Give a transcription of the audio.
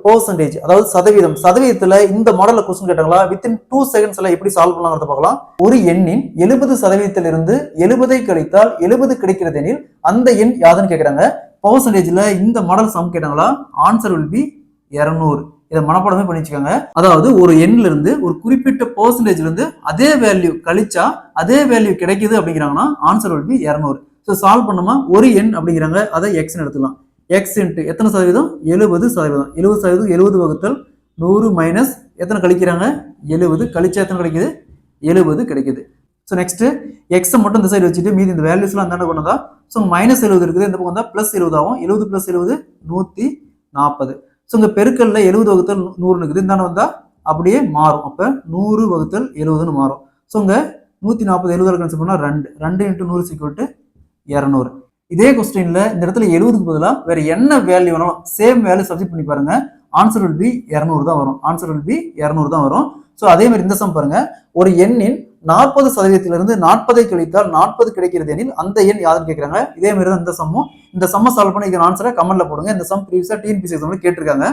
Percentage, அதாவது சதவீதம். சதவீதத்துல இந்த மாடல்ல கொஸ்டின் கேட்டாங்களா, வித்தின் 2 செகண்ட்ஸ்ல எப்படி சால்வ் பண்ணலாம்னு பார்க்கலாம். ஒரு எண்ணின் 70% 70 கழித்தால் 70 கிடைக்கிறது எனில் அந்த எண் யாதுன்னு கேட்கறாங்க. பெர்சன்டேஜ்ல இந்த மாடல் சம் கேட்டாங்களா, ஆன்சர் வில் பி 200. இதை மனப்பாடமே பண்ணி வச்சுக்கோங்க. அதாவது ஒரு எண்ல இருந்து ஒரு குறிப்பிட்ட பெர்சன்டேஜ்ல இருந்து அதே வேல்யூ கழிச்சா அதே வேல்யூ கிடைக்குது அப்படிங்கிறாங்கன்னா answer will be 200. So solve பண்ணுமா, ஒரு எண் அப்படிங்கிறாங்க, அதை எக்ஸ்ன்னு எடுத்துக்கலாம். எக்ஸ் இன்ட்டு எத்தனை சதவீதம், 70%. 70% 70 வகுத்தல் 100 மைனஸ் எத்தனை கழிக்கிறாங்க, 70. கழிச்சா எத்தனை கிடைக்குது, 70 கிடைக்குது. ஸோ நெக்ஸ்ட் எக்ஸை மட்டும் இந்த சைடு வச்சுட்டு மீதி இந்த வேல்யூஸ்லாம் என்ன பண்ணதா, ஸோ மைனஸ் 70 இருக்குது, இந்த பக்கம் வந்தால் ப்ளஸ் 70 ஆகும். 70 + 70 140. ஸோ இங்கே பெருக்கல்ல 70 வகுத்தல் 100 இருக்குது, இந்த வந்தா அப்படியே மாறும். அப்போ 100 வகுத்தல் 70ன்னு மாறும். ஸோ இங்கே 140 70 கேன்சல் பண்ணால் 2 2 × 100 200. இதே கொஸ்டின்ல இந்த இடத்துல 70க்கு பதிலாக வேற என்ன வேல்யூ வேணாலும் சேம் வேல்யூ சப்ஸ்டிட் பண்ணி பாருங்க, ஆன்சர் வில் பி 200 தான் வரும். ஆன்சர் வில் பி 200 தான் வரும். ஸோ அதே மாதிரி இந்த சம் பாருங்க, ஒரு எண்ணின் 40% 40 கழித்தால் 40 கிடைக்கிறது எனில் அந்த எண் யாருன்னு கேட்கறாங்க. இதே மாதிரி தான் இந்த சம்மை சால்வ் பண்ணி ஆன்சரை கமெண்ட்ல போடுங்க. இந்த சம் ப்ரீவியஸா டிஎன்பிஎஸ்சி எக்ஸாம்ல கேட்டிருக்காங்க.